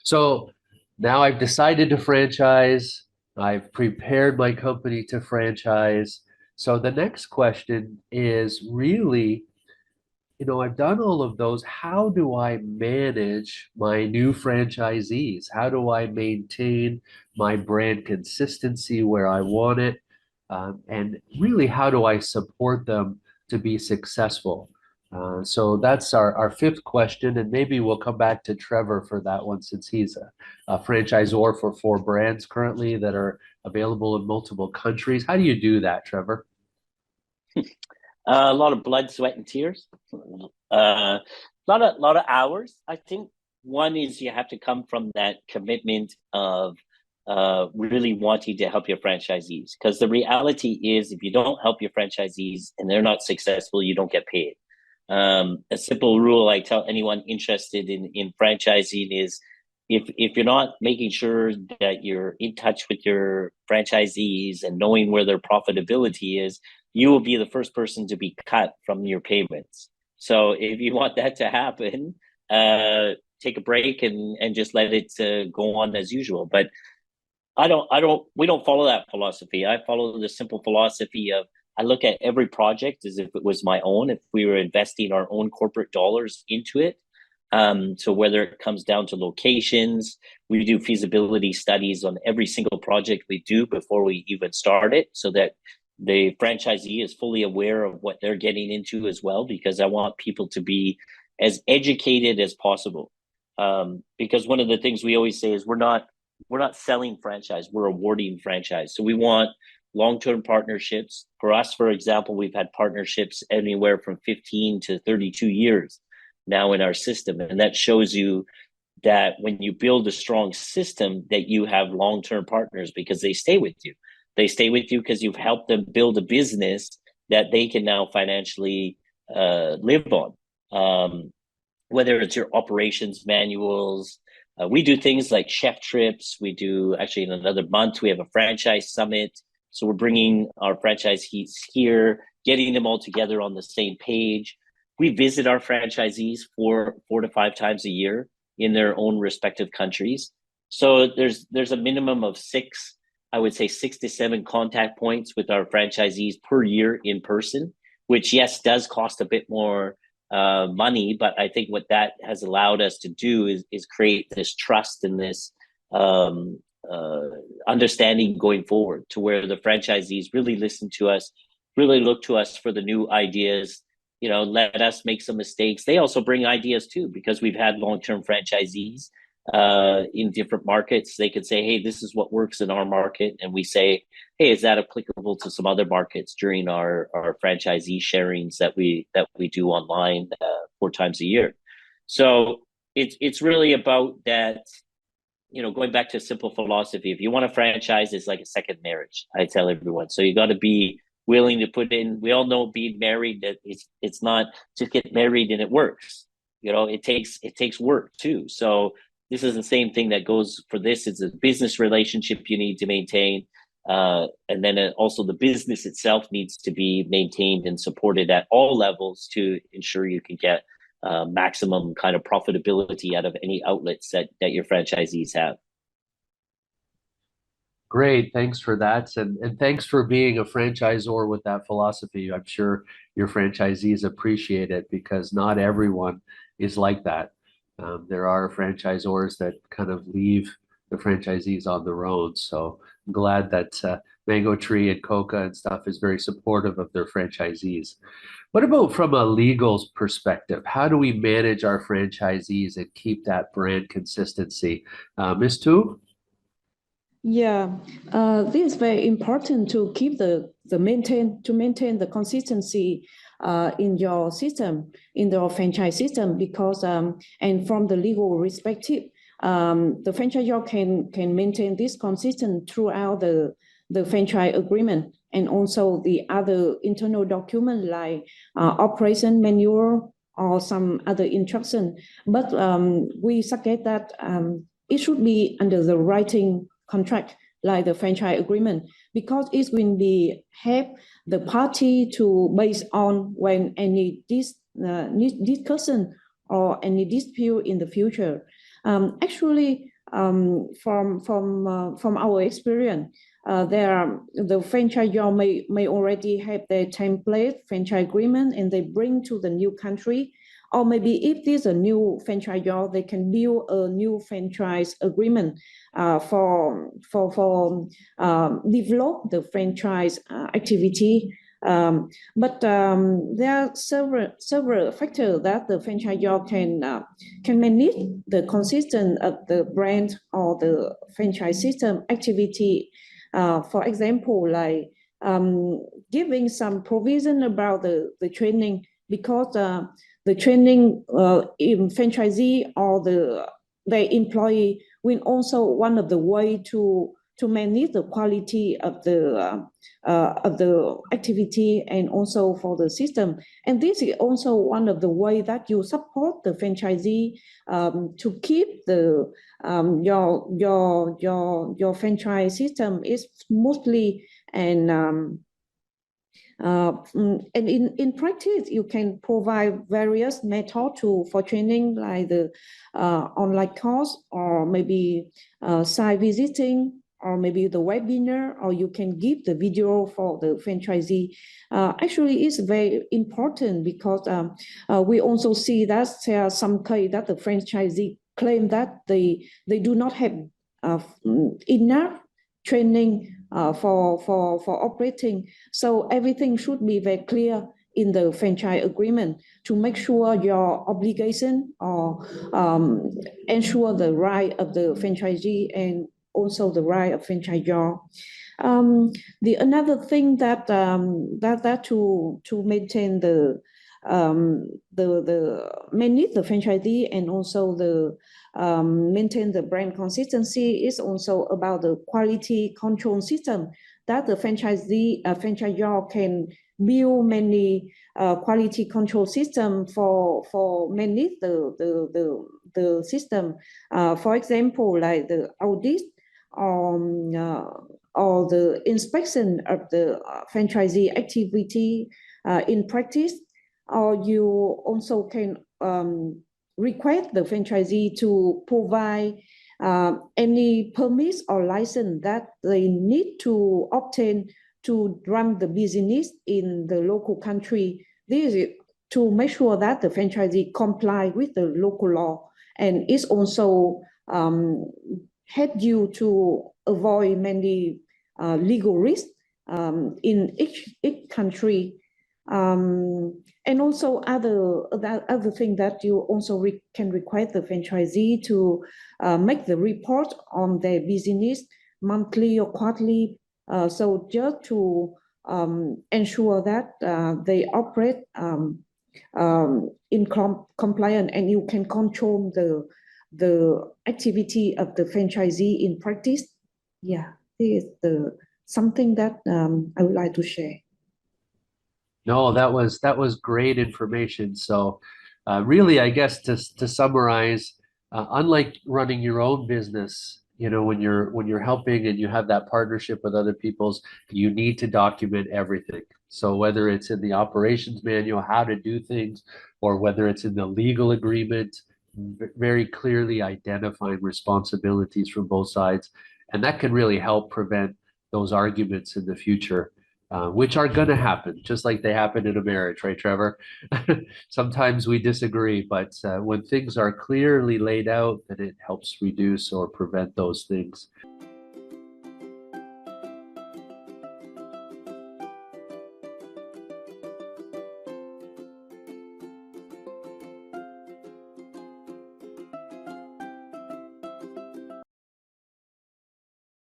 So now I've decided to franchise. I've prepared my company to franchise. So the next question is really, I've done all of those. How do I manage my new franchisees? How do I maintain my brand consistency where I want it? And really, how do I support them to be successful? So that's our fifth question, and maybe we'll come back to Trevor for that one since he's a franchisor for four brands currently that are available in multiple countries. How do you do that, Trevor? A lot of blood, sweat, and tears. A lot of hours. I think one is you have to come from that commitment of really wanting to help your franchisees. Because the reality is, if you don't help your franchisees and they're not successful, you don't get paid. A simple rule I tell anyone interested in franchising is if you're not making sure that you're in touch with your franchisees and knowing where their profitability is, you will be the first person to be cut from your payments. So if you want that to happen, take a break and just let it go on as usual. But we don't follow that philosophy. I follow the simple philosophy of I look at every project as if it was my own, if we were investing our own corporate dollars into it. So whether it comes down to locations, we do feasibility studies on every single project we do before we even start it, so that the franchisee is fully aware of what they're getting into as well, because I want people to be as educated as possible. Because one of the things we always say is we're not selling franchise, we're awarding franchise. So we want long-term partnerships. For us, for example, we've had partnerships anywhere from 15 to 32 years now in our system. And that shows you that when you build a strong system, that you have long-term partners because they stay with you. They stay with you because you've helped them build a business that they can now financially live on. Whether it's your operations manuals, we do things like chef trips. We do, actually in another month, we have a franchise summit. So we're bringing our franchisees here, getting them all together on the same page. We visit our franchisees four to five times a year in their own respective countries. So there's a minimum of six to seven contact points with our franchisees per year in person, which yes, does cost a bit more money, but I think what that has allowed us to do is create this trust and this understanding going forward, to where the franchisees really listen to us, really look to us for the new ideas. Let us make some mistakes. They also bring ideas too, because we've had long-term franchisees in different markets. They could say, hey, this is what works in our market. And we say, hey, is that applicable to some other markets during our franchisee sharings that we do online four times a year. So it's really about that, going back to a simple philosophy. If you want a franchise, it's like a second marriage, I tell everyone. So you got to be willing to put in. We all know being married, that it's not just get married and it works. It takes work too. So this is the same thing that goes for this. It's a business relationship you need to maintain. And then also the business itself needs to be maintained and supported at all levels to ensure you can get maximum kind of profitability out of any outlets that your franchisees have. Great, thanks for that. And thanks for being a franchisor with that philosophy. I'm sure your franchisees appreciate it because not everyone is like that. There are franchisors that kind of leave the franchisees on their own. So I'm glad that Mango Tree and Coca and stuff is very supportive of their franchisees. What about from a legal perspective? How do we manage our franchisees and keep that brand consistency? Ms. Tu? Yeah, this is very important to keep maintain the consistency in your system, in the franchise system, because and from the legal perspective, the franchisor can maintain this consistent throughout the franchise agreement, and also the other internal document like operation manual or some other instruction. But we suggest that it should be under the writing contract, like the franchise agreement, because it will be help the party to based on when any discussion or any dispute in the future. Actually, from our experience, the franchisor may already have their template franchise agreement and they bring to the new country. Or maybe if there's a new franchisor, they can build a new franchise agreement for develop the franchise activity. But there are several factors that the franchisor can manage the consistent of the brand or the franchise system activity. For example, like giving some provision about the training, because the training in franchisee or their employee will also one of the way to manage the quality of the activity and also for the system. And this is also one of the way that you support the franchisee to keep the your franchise system is smoothly and in practice, you can provide various methods for training, like the online course, or maybe site visiting, or maybe the webinar, or you can give the video for the franchisee. Actually, it's very important because we also see that there are some cases that the franchisee claim that they do not have enough training for operating. So everything should be very clear in the franchise agreement to make sure your obligation or ensure the right of the franchisee and also the right of franchisor. The another thing that to maintain the manage the franchisee and also the maintain the brand consistency is also about the quality control system that the franchisor can build many quality control system for manage the system. For example, like the audit or the inspection of the franchisee activity in practice, or you also can request the franchisee to provide any permits or license that they need to obtain to run the business in the local country. This is to make sure that the franchisee comply with the local law, and it's also help you to avoid many legal risks in each country. And also other thing that you also can require the franchisee to make the report on their business monthly or quarterly. So just to ensure that they operate in compliance, and you can control the activity of the franchisee in practice. Yeah, this is something that I would like to share. No, that was great information. So really, I guess to summarize, unlike running your own business, when you're helping and you have that partnership with other people's, you need to document everything. So whether it's in the operations manual, how to do things, or whether it's in the legal agreement, very clearly identifying responsibilities from both sides. And that can really help prevent those arguments in the future. Which are going to happen, just like they happen in a marriage, right, Trevor? Sometimes we disagree, but when things are clearly laid out, then it helps reduce or prevent those things.